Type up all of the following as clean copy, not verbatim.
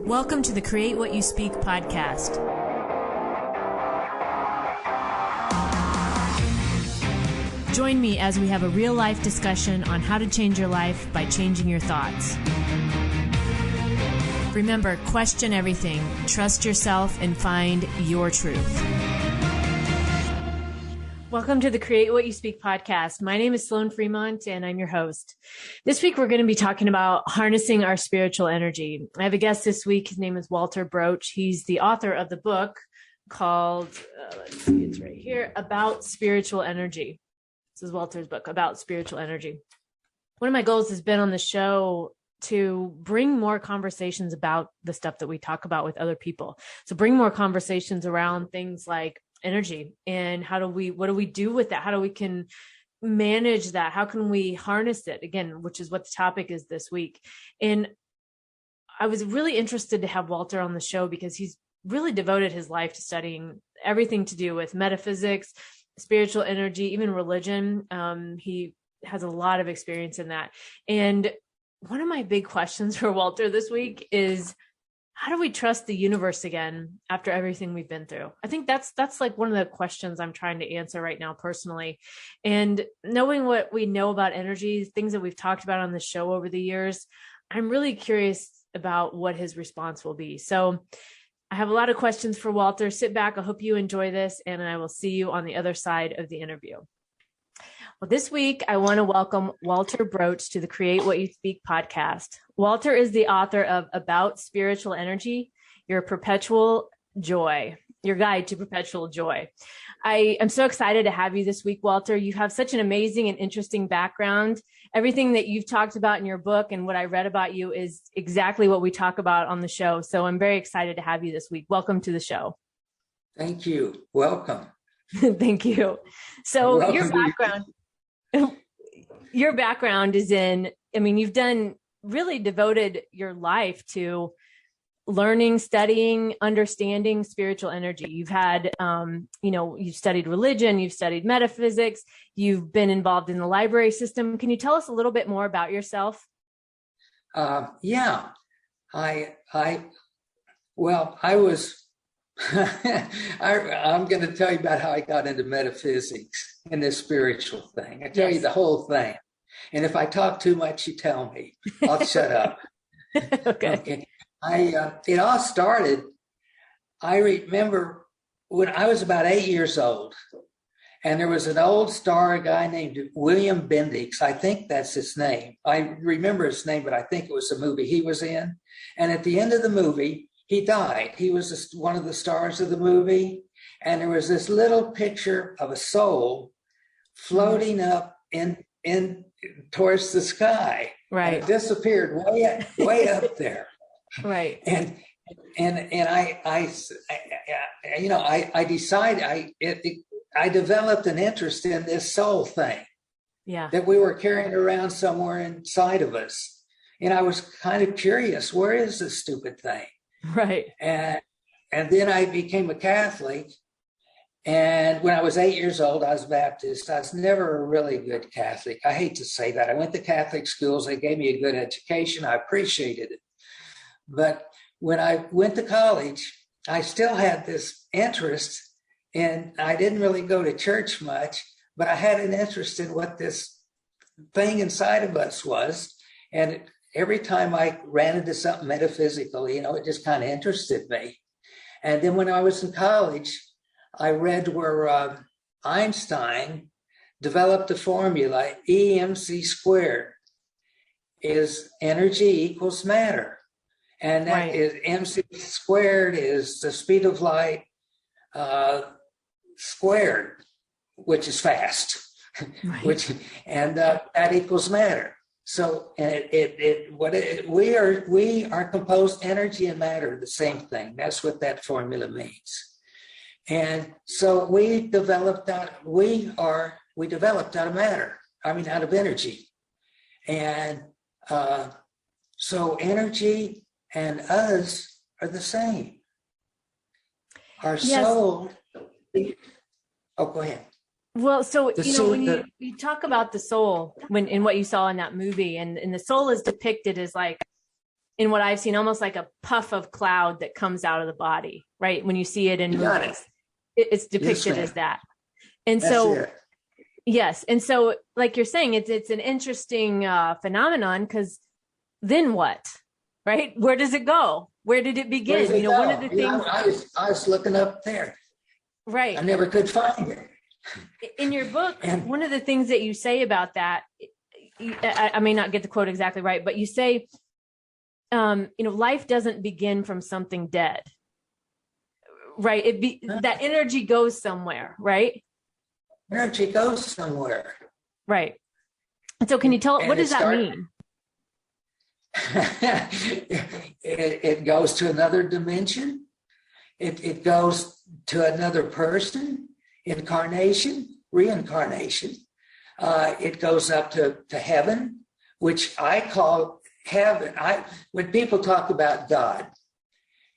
Welcome to the Create What You Speak podcast. Join me as we have a real-life discussion on how to change your life by changing your thoughts. Remember, question everything, trust yourself, and find your truth. Welcome to the Create What You Speak podcast. My name is Sloan Fremont, and I'm your host. This week, we're going to be talking about harnessing our spiritual energy. I have a guest this week. His name is Walter Broach. He's the author of the book called, it's right here, About Spiritual Energy. This is Walter's book, About Spiritual Energy. One of my goals has been on the show to bring more conversations about the stuff that we talk about with other people. So bring more conversations around things like energy and what do we do with that? How do we can manage that? How can we harness it again, which is what the topic is this week. And I was really interested to have Walter on the show because he's really devoted his life to studying everything to do with metaphysics, spiritual energy, even religion. He has a lot of experience in that. And one of my big questions for Walter this week is, how do we trust the universe again after everything we've been through? I think that's like one of the questions I'm trying to answer right now personally. And knowing what we know about energy, things that we've talked about on the show over the years, I'm really curious about what his response will be. So I have a lot of questions for Walter. Sit back. I hope you enjoy this, and I will see you on the other side of the interview. Well, this week, I want to welcome Walter Broach to the Create What You Speak podcast. Walter is the author of About Spiritual Energy, Your Perpetual Joy, Your Guide to Perpetual Joy. I am so excited to have you this week, Walter. You have such an amazing and interesting background. Everything that you've talked about in your book and what I read about you is exactly what we talk about on the show. So I'm very excited to have you this week. Welcome to the show. Thank you. Welcome. Thank you. So Welcome your background is in, you've really devoted your life to learning, studying, understanding spiritual energy. You've had, you've studied religion, you've studied metaphysics, you've been involved in the library system. Can you tell us a little bit more about yourself? Yeah, I was, I'm going to tell you about how I got into metaphysics and this spiritual thing. I tell you the whole thing. And if I talk too much, you tell me. I'll shut up. Okay. It all started, I remember when I was about 8 years old, and there was an old star guy named William Bendix. I think that's his name. I remember his name, but I think it was the movie he was in. And at the end of the movie, he died. He was one of the stars of the movie. And there was this little picture of a soul floating up in towards the sky. Right. And it disappeared way up there. Right. And I decided I developed an interest in this soul thing. Yeah. That we were carrying around somewhere inside of us. And I was kind of curious, where is this stupid thing? Right. And then I became a Catholic. And when I was 8 years old, I was Baptist. I was never a really good Catholic. I hate to say that. I went to Catholic schools. They gave me a good education. I appreciated it. But when I went to college, I still had this interest, and I didn't really go to church much, but I had an interest in what this thing inside of us was. And every time I ran into something metaphysical, it just kind of interested me. And then when I was in college, I read where Einstein developed a formula, EMC squared is energy equals matter. And that is MC squared is the speed of light squared, which is fast, that equals matter. So we are composed energy and matter, the same thing. That's what that formula means. And so we developed out of matter. Out of energy. And so energy and us are the same. Our soul. Oh, go ahead. Well, so, when you talk about the soul in what you saw in that movie, and the soul is depicted as like in what I've seen, almost like a puff of cloud that comes out of the body, right? When you see it in movies, it's depicted as that. And That's so, it. yes. And so, like you're saying, it's an interesting phenomenon, because then what, right? Where does it go? Where did it begin? Where's it One of go? the things I was looking up there. right. I never could find it. In your book, one of the things that you say about that, I may not get the quote exactly right, but you say, life doesn't begin from something dead, right? That energy goes somewhere, right? Energy goes somewhere. Right. And so can you tell, what does that mean? It goes to another dimension. It goes to another person, incarnation, reincarnation. It goes up to heaven, which I call heaven. When people talk about God,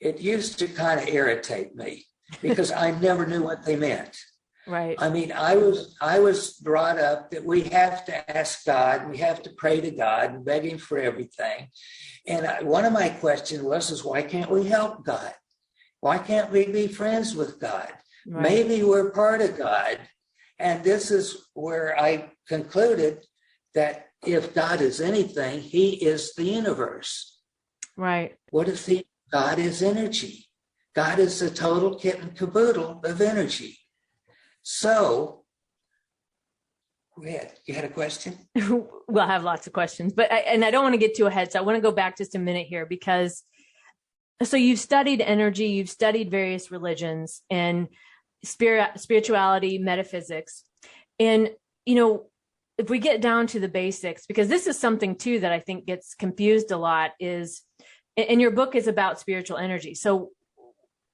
it used to kind of irritate me because I never knew what they meant. Right. I mean, I was brought up that we have to ask God, we have to pray to God and beg him for everything. And one of my questions was why can't we help God? Why can't we be friends with God? Right. Maybe we're part of God. And this is where I concluded that if God is anything, he is the universe. Right. What if God is energy? God is the total kit and caboodle of energy. So, you had a question? Well, I have lots of questions, but I don't want to get too ahead. So I want to go back just a minute here, because so you've studied energy, you've studied various religions and spirituality, metaphysics. And, if we get down to the basics, because this is something too that I think gets confused a lot, is, and your book is about spiritual energy. So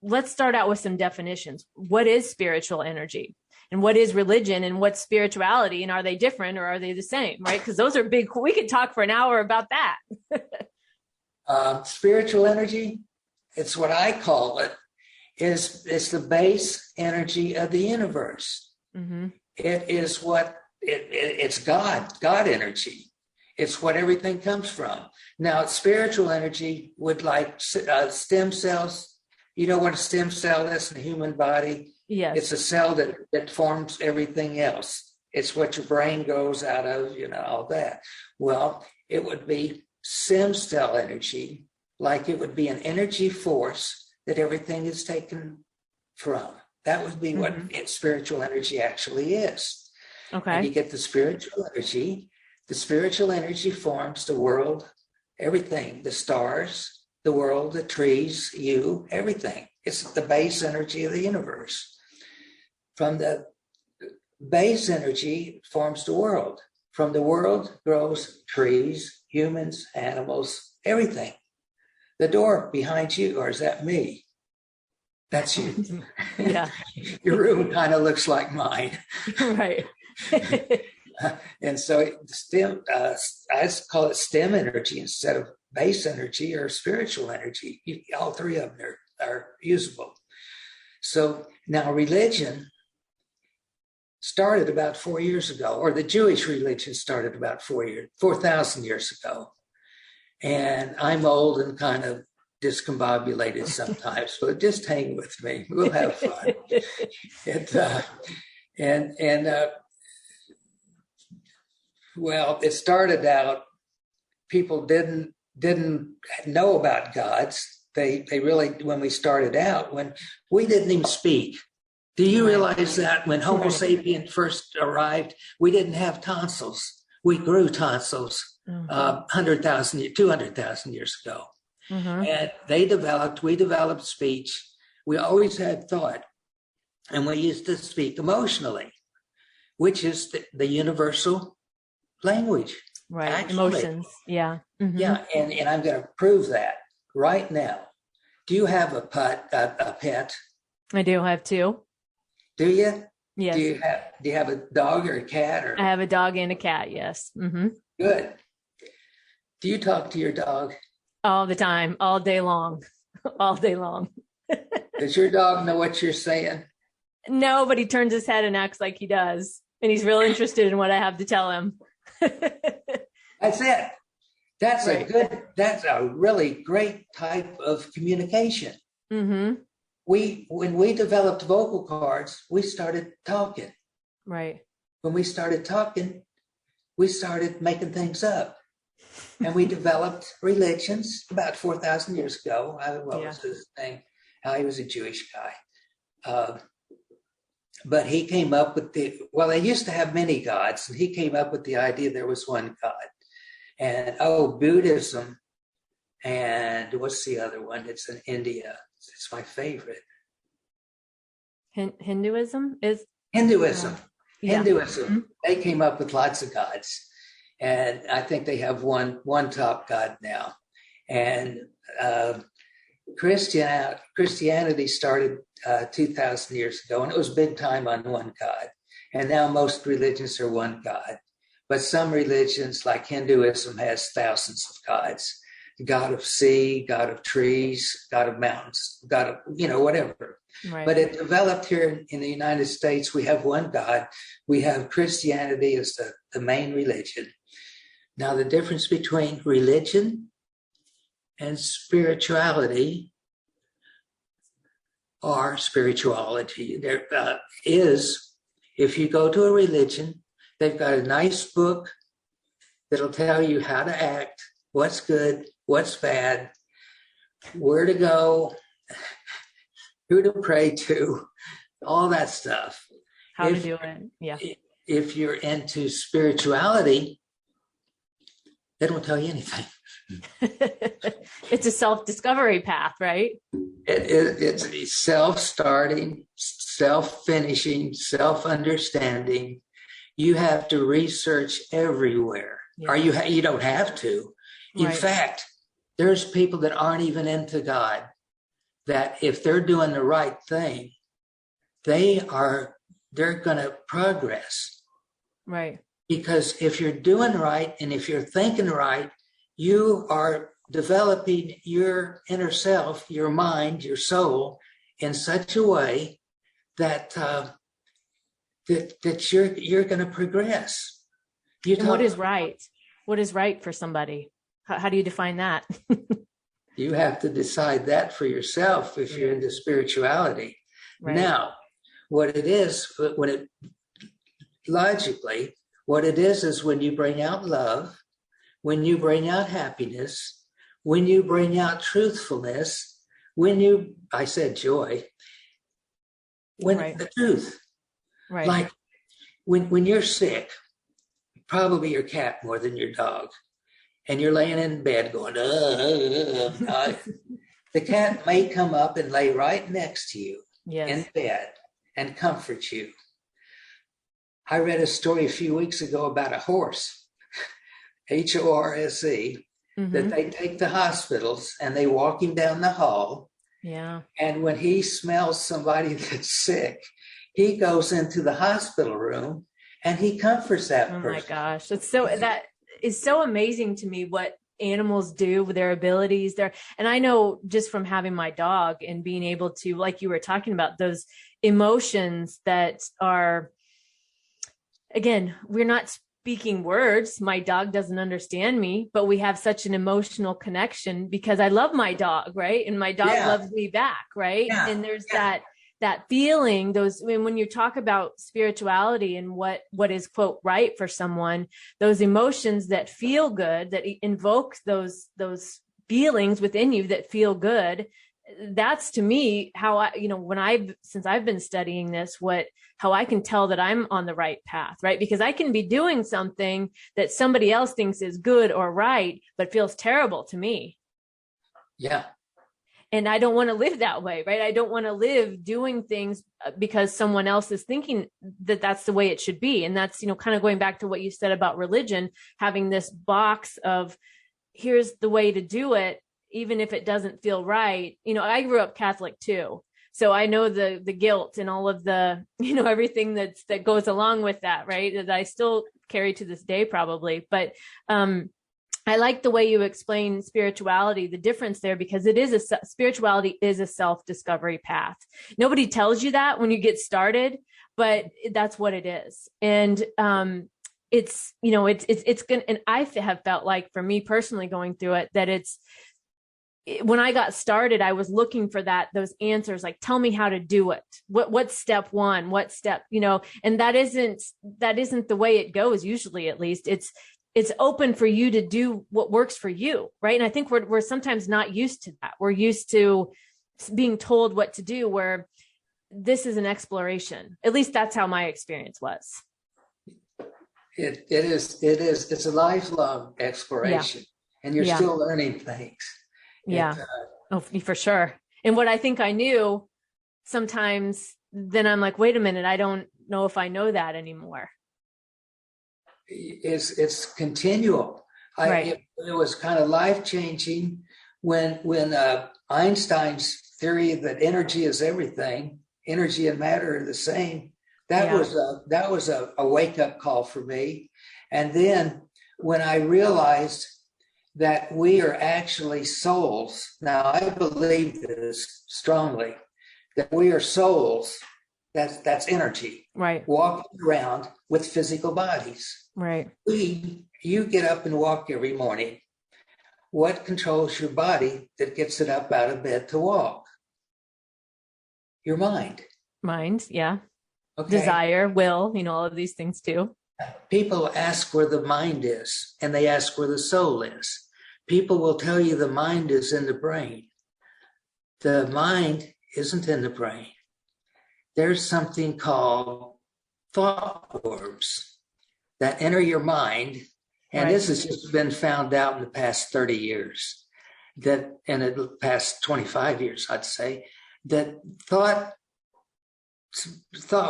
let's start out with some definitions. What is spiritual energy? And what is religion? And what's spirituality? And are they different or are they the same? Right? Because those are big. We could talk for an hour about that. Spiritual energy, it's what I call it, it's the base energy of the universe. Mm-hmm. It is what it's God energy. It's what everything comes from. Now, spiritual energy would like stem cells. You know what a stem cell is in the human body? Yes. It's a cell that forms everything else. It's what your brain goes out of, all that. Well, it would be stem cell energy, like it would be an energy force that everything is taken from. That would be what spiritual energy actually is. Okay. And you get the spiritual energy. The spiritual energy forms the world, everything, the stars, the world, the trees, you, everything. It's the base energy of the universe. From the base energy forms the world. From the world grows trees, humans, animals, everything. The door behind you, or is that me? That's you. Yeah. Your room kind of looks like mine. Right. And so I call it STEM energy instead of base energy or spiritual energy. All three of them are usable. So now religion started about 4 years ago, or the Jewish religion started about 4,000 years ago. And I'm old and kind of discombobulated sometimes, so just hang with me. We'll have fun. Well, it started out, people didn't know about gods. They really, when we started out, when we didn't even speak. Do you realize that when Homo sapien first arrived, we didn't have tonsils. We grew tonsils 100,000, 200,000 years ago. Mm-hmm. And we developed speech. We always had thought. And we used to speak emotionally, which is the universal language. Right. Actually. Emotions. Yeah. Mm-hmm. Yeah. And I'm going to prove that right now. Do you have a pet? I do have two. Do you? Yes. Do you have a dog or a cat? Or? I have a dog and a cat. Yes. Mm-hmm. Good. Do you talk to your dog? All the time, all day long, all day long. Does your dog know what you're saying? No, but he turns his head and acts like he does. And he's real interested in what I have to tell him. That's it. That's Right. that's a really great type of communication. Mm-hmm. When we developed vocal cords, we started talking. Right. When we started talking, we started making things up. And we developed religions about 4,000 years ago. What was his name? He was a Jewish guy. But he came up with they used to have many gods, and he came up with the idea there was one God. And Buddhism, and what's the other one? It's in India. It's my favorite. Hinduism is Hinduism. Yeah. Hinduism. Mm-hmm. They came up with lots of gods, and I think they have one top god now. And Christianity started 2,000 years ago, and it was big time on one God. And now most religions are one God. But some religions, like Hinduism, has thousands of gods. The god of sea, god of trees, god of mountains, god of, whatever. Right. But it developed here in the United States. We have one God. We have Christianity as the main religion. Now, the difference between religion and spirituality or spirituality there is, if you go to a religion, they've got a nice book that'll tell you how to act, what's good, what's bad, where to go, who to pray to, all that stuff. How to do it. Yeah. If you're into spirituality, they don't tell you anything. It's a self-discovery path, right? It's self-starting, self-finishing, self-understanding. You have to research everywhere, or you don't have to. In fact, there's people that aren't even into God, that if they're doing the right thing, they're going to progress. Right. Because if you're doing right and if you're thinking right, you are developing your inner self, your mind, your soul in such a way that that you're going to progress. And what is right? What is right for somebody? How do you define that? You have to decide that for yourself if you're into spirituality. Right. Now, what it is, logically, what it is when you bring out love, when you bring out happiness, when you bring out truthfulness, I said joy, the truth. Right. Like when you're sick, probably your cat more than your dog, and you're laying in bed going, the cat may come up and lay right next to you in bed and comfort you. I read a story a few weeks ago about a horse, HORSE, that they take to hospitals and they walk him down the hall. Yeah. And when he smells somebody that's sick, he goes into the hospital room and he comforts that person. Oh my gosh. That is so amazing to me what animals do with their abilities there. And I know just from having my dog and being able to, like you were talking about, those emotions that are, again, we're not speaking words. My dog doesn't understand me, but we have such an emotional connection because I love my dog, right? And my dog loves me back, right? Yeah. And there's that feeling, when you talk about spirituality and what is, quote, right for someone, those emotions that feel good, that invoke those feelings within you that feel good. That's to me how since I've been studying this, how I can tell that I'm on the right path, right? Because I can be doing something that somebody else thinks is good or right, but feels terrible to me. Yeah. And I don't want to live that way, right? I don't want to live doing things because someone else is thinking that that's the way it should be. And that's, kind of going back to what you said about religion, having this box of here's the way to do it, even if it doesn't feel right. I grew up Catholic too. So I know the guilt and all of the, everything that goes along with that, right? That I still carry to this day probably. But I like the way you explain spirituality, the difference there, because spirituality is a self-discovery path. Nobody tells you that when you get started, but that's what it is. And it's going to, and I have felt like for me personally going through it, that when I got started, I was looking for those answers, like, tell me how to do it. What's step one? What step, and that isn't the way it goes. Usually, at least it's open for you to do what works for you. Right. And I think we're sometimes not used to that. We're used to being told what to do, where this is an exploration. At least that's how my experience was. It is. It's a lifelong exploration, and you're still learning things. Yeah. For sure. And what I think I knew, sometimes then I'm like, wait a minute, I don't know if I know that anymore. It's continual. Right. It was kind of life-changing when Einstein's theory that energy is everything, energy and matter are the same. That was a wake-up call for me. And then when I realized that we are actually souls. Now, I believe this strongly, that we are souls. That's energy. Right. Walking around with physical bodies. Right. You get up and walk every morning. What controls your body that gets it up out of bed to walk? Your mind. Mind, yeah. Okay. Desire, will, all of these things too. People ask where the mind is, and they ask where the soul is. People will tell you the mind is in the brain. The mind isn't in the brain. There's something called thought worms that enter your mind. And this has just been found out in the past 30 years, in the past 25 years, I'd say, that thought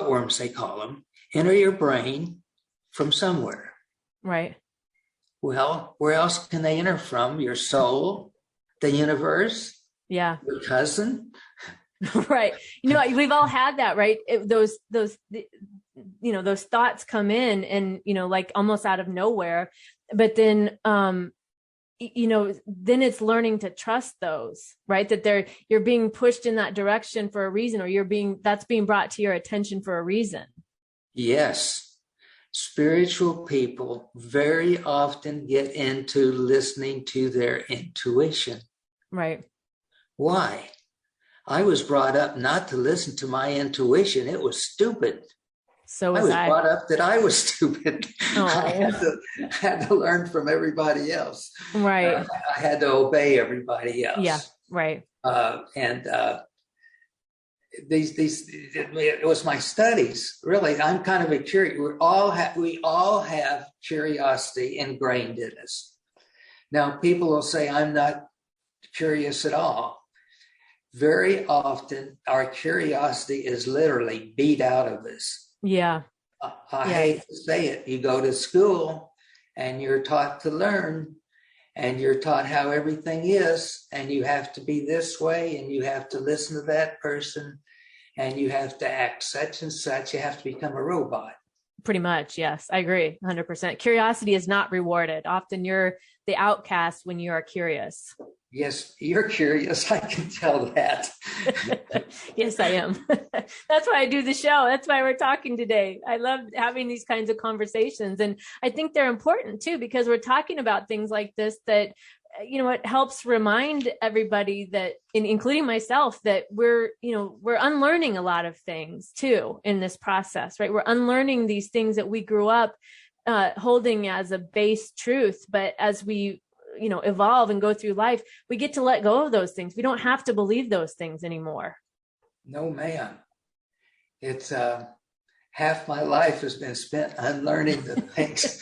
worms, they call them, enter your brain from somewhere. Right. Well, where else can they enter from? Your soul, the universe, your cousin. Right. We've all had that, right? Those thoughts come in and, like almost out of nowhere, but then, then it's learning to trust those, right? That you're being pushed in that direction for a reason, or that's being brought to your attention for a reason. Yes. Spiritual people very often get into listening to their intuition. Right. Why? I was brought up not to listen to my intuition. It was stupid. So I was brought up that I was stupid. Oh. I had to learn from everybody else. Right. I had to obey everybody else. Yeah. Right. It was my studies. Really, I'm kind of a curious. We all have curiosity ingrained in us. Now, people will say I'm not curious at all. Very often, our curiosity is literally beat out of us. Yeah. I hate to say it. You go to school and you're taught to learn, and you're taught how everything is, and you have to be this way, and you have to listen to that person, and you have to act such and such. You have to become a robot. Pretty much. Yes, I agree 100%. Curiosity is not rewarded. Often you're the outcast when you are curious. Yes, you're curious. I can tell that. Yes, I am. That's why I do the show. That's why we're talking today. I love having these kinds of conversations. And I think they're important too, because we're talking about things like this that, it helps remind everybody that, including myself, that we're unlearning a lot of things too in this process, right? We're unlearning these things that we grew up holding as a base truth. But as we evolve and go through life, we get to let go of those things. We don't have to believe those things anymore. No, ma'am. It's half my life has been spent unlearning the things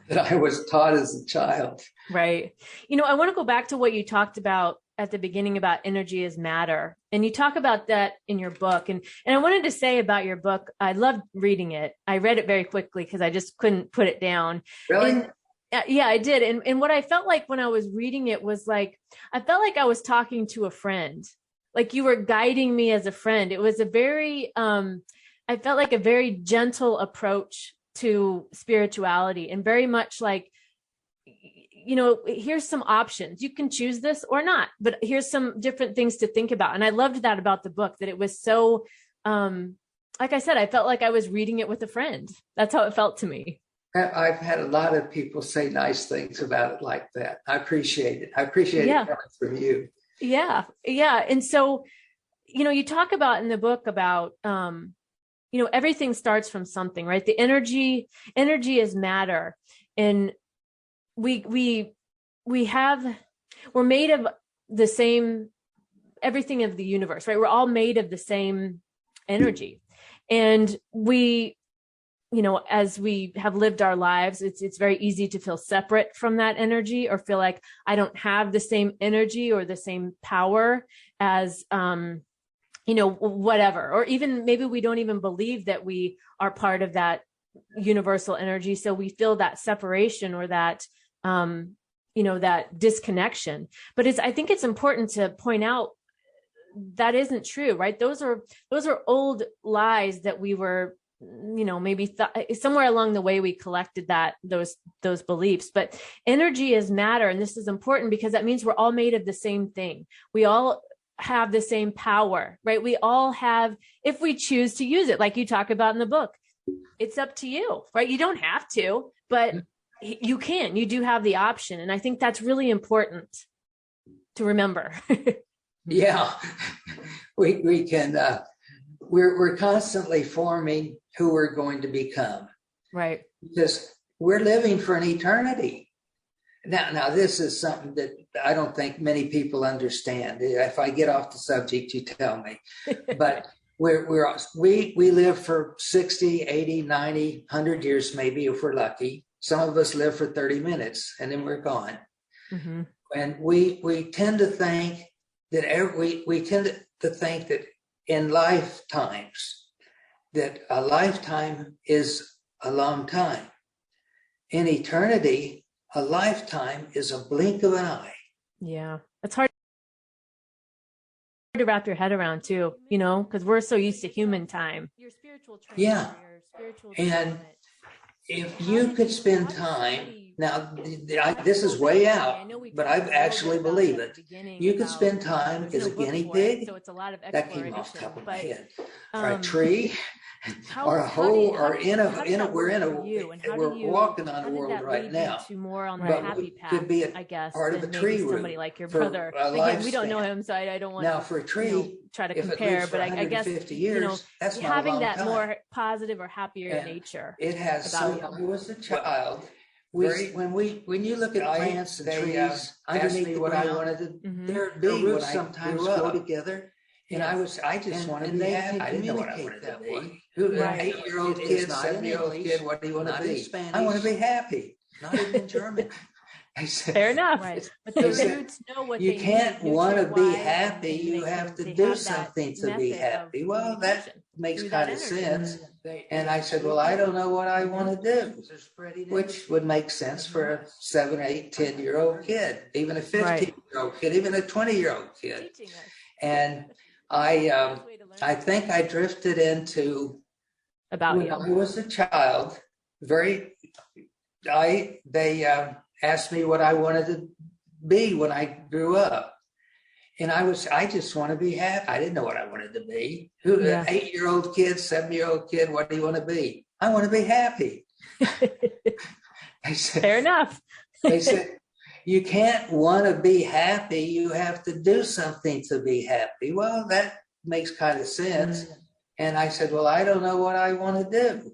that I was taught as a child. Right. I want to go back to what you talked about at the beginning about energy as matter. And you talk about that in your book. And I wanted to say about your book, I loved reading it. I read it very quickly because I just couldn't put it down. Really? Yeah, I did. And what I felt like when I was reading it was like, I felt like I was talking to a friend, like you were guiding me as a friend. It was a very, I felt like a very gentle approach to spirituality, and very much like, here's some options. You can choose this or not, but here's some different things to think about. And I loved that about the book, that it was so, like I said, I felt like I was reading it with a friend. That's how it felt to me. I've had a lot of people say nice things about it like that. I appreciate it. I appreciate it coming from you. Yeah. Yeah. And so, you talk about in the book about, everything starts from something, right? The energy is matter. And we're made of the same, everything of the universe, right? We're all made of the same energy. And as we have lived our lives, it's very easy to feel separate from that energy, or feel like I don't have the same energy or the same power as, whatever, or even maybe we don't even believe that we are part of that universal energy. So we feel that separation, or that, that disconnection. But I think it's important to point out that isn't true, right? Those are old lies that we were, maybe somewhere along the way we collected those beliefs. But energy is matter. And this is important because that means we're all made of the same thing. We all have the same power, right? We all have, if we choose to use it, like you talk about in the book, it's up to you, right? You don't have to, but you do have the option. And I think that's really important to remember. Yeah, we can, we're constantly forming who we're going to become. Right. Because we're living for an eternity. Now this is something that I don't think many people understand. If I get off the subject, you tell me. But we live for 60, 80, 90, 100 years, maybe, if we're lucky. Some of us live for 30 minutes and then we're gone. Mm-hmm. And we tend to think that we tend to think that in lifetimes, that a lifetime is a long time. In eternity, a lifetime is a blink of an eye. Yeah, it's hard to wrap your head around too, because we're so used to human time. Your spiritual training, yeah, and if you could spend time, now this is way out, but I actually believe it. You could spend time as a guinea pig. So it's a lot of that came off the top of my head. Or a tree, or a hole, or we're walking on the world right now. More on the happy path, could be I guess, part of a tree. Somebody like your brother. Again, we don't know him, so I don't want now for a tree. Try to compare, but I guess 50 years, that's having that time. More positive or happier nature. It has. So when I was a child, when you look at plants and trees, underneath what I wanted to, their roots sometimes grow together. And I just wanted to be happy. I didn't know what I wanted to be. An 8-year-old kid, 7-year-old kid, what do you want to be? I want to be happy. Not even in German. I said, fair enough. Right. But the roots know what you can't want to be happy. You have to do something to be happy. Well, that makes kind of sense. And I said, well, I don't know what I want to do, which would make sense for a 7, 8, 10-year-old kid, even a 15-year-old kid, even a 20-year-old kid. And I think I drifted into when I was a child. They asked me what I wanted to be when I grew up, and I just want to be happy. I didn't know what I wanted to be. An 8-year-old kid, 7-year-old kid, what do you want to be? I want to be happy. I said, fair enough. They said, you can't want to be happy. You have to do something to be happy. Well, that makes kind of sense. And I said, well, I don't know what I want to do,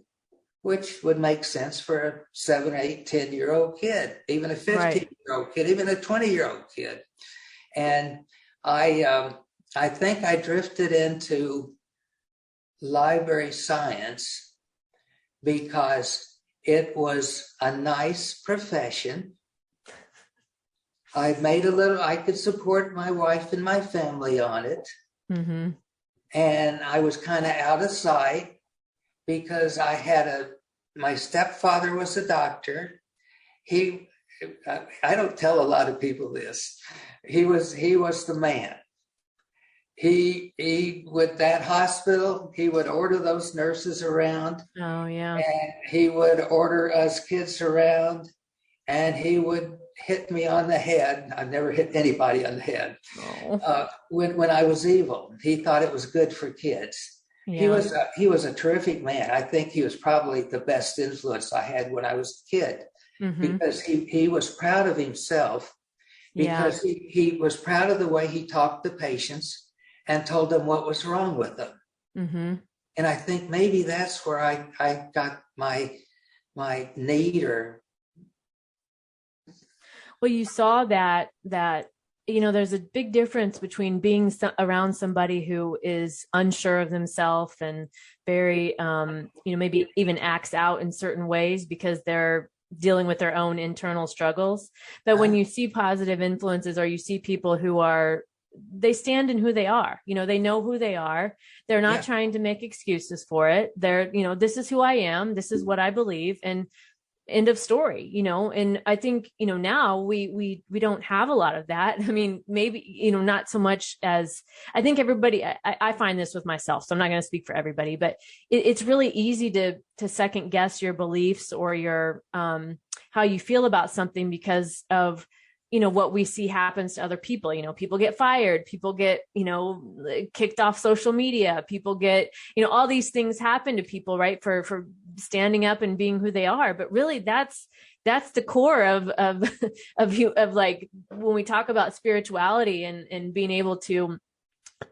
which would make sense for a 7, 8, 10-year-old kid, even a 15-year-old kid, even a 20-year-old kid. And I think I drifted into library science because it was a nice profession. I could support my wife and my family on it. Mm-hmm. And I was kind of out of sight because my stepfather was a doctor. I don't tell a lot of people this. He was the man. He with that hospital, he would order those nurses around. Oh yeah. And he would order us kids around, and he would hit me on the head. I've never hit anybody on the head. When I was evil. He thought it was good for kids. Yeah. He was a terrific man. I think he was probably the best influence I had when I was a kid, because he was proud of himself, because he was proud of the way he talked to patients and told them what was wrong with them. And I think maybe that's where I got my need. Or well, you saw that there's a big difference between being around somebody who is unsure of themselves and very maybe even acts out in certain ways because they're dealing with their own internal struggles. But when you see positive influences, or you see people who they stand in who they are, they know who they are. They're not trying to make excuses for it. They're, this is who I am. This is what I believe. And end of story, and I think, now we don't have a lot of that. I mean, maybe, not so much as I think everybody, I find this with myself, so I'm not going to speak for everybody, but it's really easy to second guess your beliefs or your, how you feel about something because of, what we see happens to other people. People get fired, people get, kicked off social media, people get, all these things happen to people, right? For standing up and being who they are. But really that's the core of like, when we talk about spirituality and being able to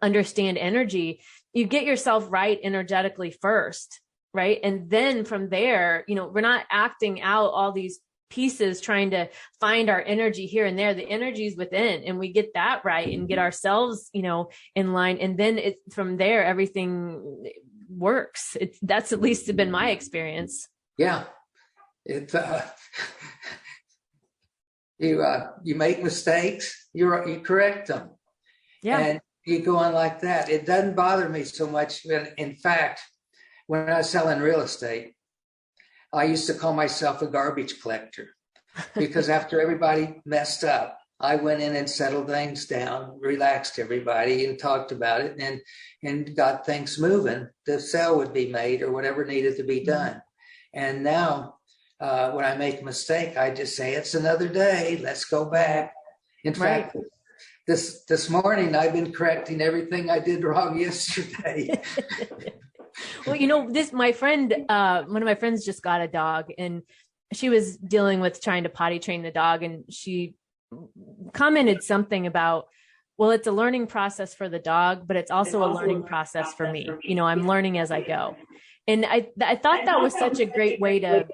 understand energy, you get yourself right energetically first, right? And then from there, we're not acting out all these pieces trying to find our energy here and there. The energy is within, and we get that right and get ourselves, in line. And then from there, everything works. That's at least been my experience. Yeah. You make mistakes, you correct them. Yeah. And you go on like that. It doesn't bother me so much. In fact, when I was selling real estate, I used to call myself a garbage collector, because after everybody messed up, I went in and settled things down, relaxed everybody, and talked about it, and got things moving. The sale would be made or whatever needed to be done. And now, when I make a mistake, I just say, it's another day. Let's go back. In fact, this morning, I've been correcting everything I did wrong yesterday. Well, my friend, one of my friends just got a dog, and she was dealing with trying to potty train the dog. And she commented something about, well, it's a learning process for the dog, but it's also a learning process for me. I'm learning as I go. And I thought that was such a great way to,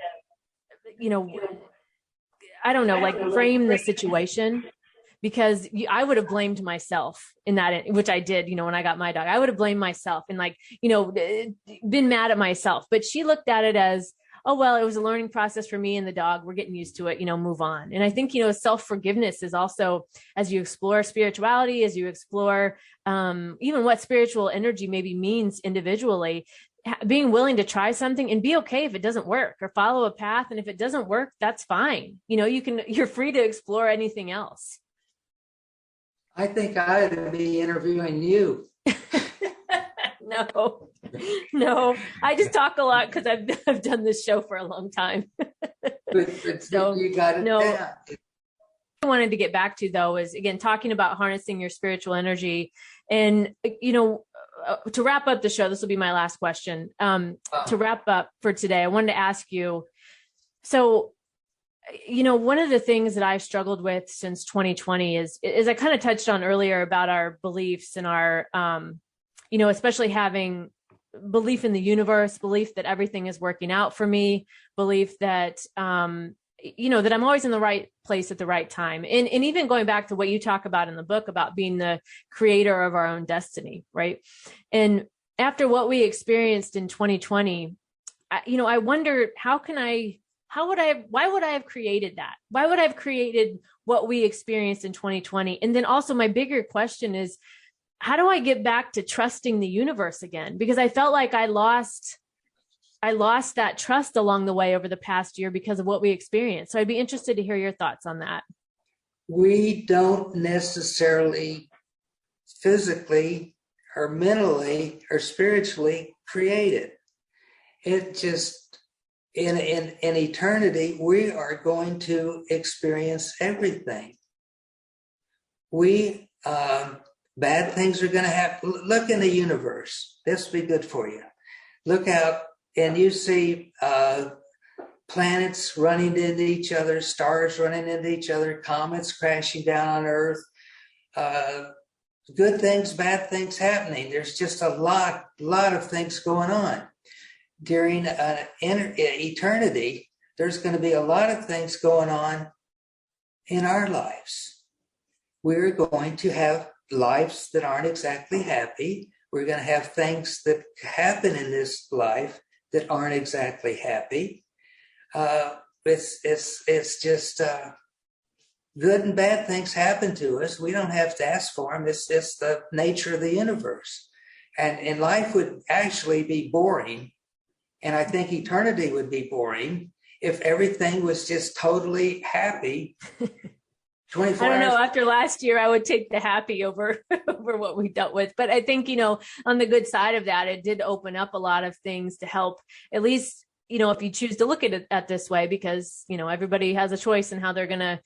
I don't know, like frame the situation. Because I would have blamed myself in that, which I did, when I got my dog. I would have blamed myself and been mad at myself. But she looked at it as, oh, well, it was a learning process for me and the dog. We're getting used to it, move on. And I think, self-forgiveness is also, as you explore spirituality, as you explore even what spiritual energy maybe means individually, being willing to try something and be okay if it doesn't work, or follow a path. And if it doesn't work, that's fine. You're free to explore anything else. I think I ought to be interviewing you. No, I just talk a lot because I've done this show for a long time. So you got it down. What I wanted to get back to, though, is again talking about harnessing your spiritual energy. And to wrap up the show, this will be my last question. To wrap up for today, I wanted to ask you, so one of the things that I've struggled with since 2020 is I kind of touched on earlier about our beliefs and our, especially having belief in the universe, belief that everything is working out for me, belief that, that I'm always in the right place at the right time. And even going back to what you talk about in the book about being the creator of our own destiny. Right. And after what we experienced in 2020, I wonder, why would I have created that? Why would I have created what we experienced in 2020? And then also my bigger question is, how do I get back to trusting the universe again? Because I felt like I lost that trust along the way over the past year because of what we experienced. So I'd be interested to hear your thoughts on that. We don't necessarily physically or mentally or spiritually create it. It just, in eternity, we are going to experience everything. We Bad things are going to happen. Look in the universe. This will be good for you. Look out and you see planets running into each other, stars running into each other, comets crashing down on Earth, good things, bad things happening. There's just a lot of things going on. During eternity, there's going to be a lot of things going on in our lives. We're going to have lives that aren't exactly happy. We're going to have things that happen in this life that aren't exactly happy. It's just good and bad things happen to us. We don't have to ask for them. It's the nature of the universe. And life would actually be boring. And I think eternity would be boring if everything was just totally happy. 24 I don't know. hours. After last year, I would take the happy over what we dealt with. But I think, on the good side of that, it did open up a lot of things to help, at least, if you choose to look at it this way, because, everybody has a choice in how they're going to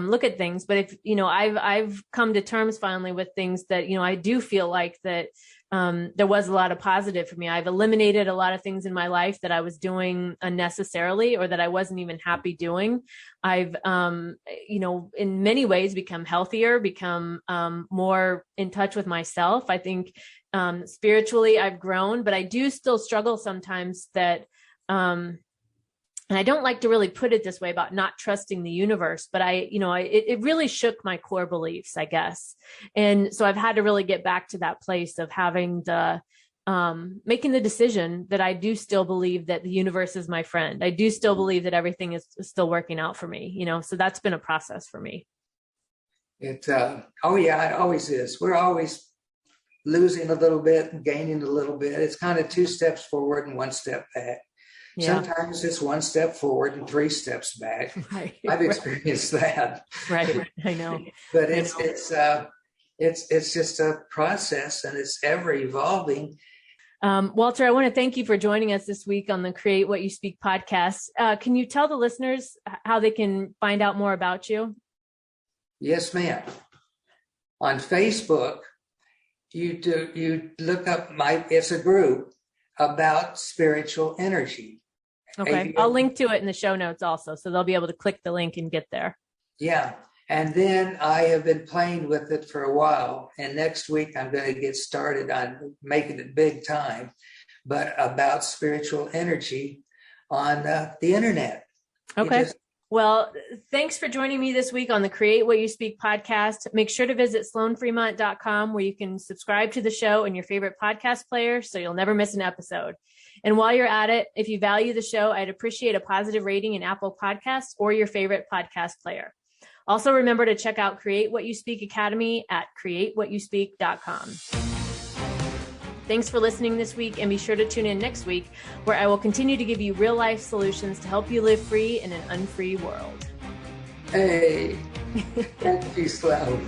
look at things. But if, I've come to terms finally with things that, I do feel like that there was a lot of positive for me. I've eliminated a lot of things in my life that I was doing unnecessarily or that I wasn't even happy doing. I've, in many ways become healthier, become more in touch with myself. I think spiritually I've grown, but I do still struggle sometimes that, and I don't like to really put it this way about not trusting the universe, but it really shook my core beliefs, I guess. And so I've had to really get back to that place of having making the decision that I do still believe that the universe is my friend. I do still believe that everything is still working out for me, so that's been a process for me. It always is. We're always losing a little bit and gaining a little bit. It's kind of 2 steps forward and 1 step back. Yeah. Sometimes it's 1 step forward and 3 steps back. Right. I've experienced that. Right. I know. But it's just a process, and it's ever evolving. Walter, I want to thank you for joining us this week on the Create What You Speak podcast. Can you tell the listeners how they can find out more about you? Yes, ma'am. On Facebook, you look up it's a group about spiritual energy. Okay. I'll link to it in the show notes also, so they'll be able to click the link and get there. Yeah. And then I have been playing with it for a while. And next week I'm going to get started on making it big time, but about spiritual energy on the internet. Okay. Well, thanks for joining me this week on the Create What You Speak podcast. Make sure to visit sloanfremont.com, where you can subscribe to the show in your favorite podcast player so you'll never miss an episode. And while you're at it, if you value the show, I'd appreciate a positive rating in Apple Podcasts or your favorite podcast player. Also, remember to check out Create What You Speak Academy at createwhatyouspeak.com. Thanks for listening this week, and be sure to tune in next week, where I will continue to give you real-life solutions to help you live free in an unfree world. Hey, thank you, Sloan.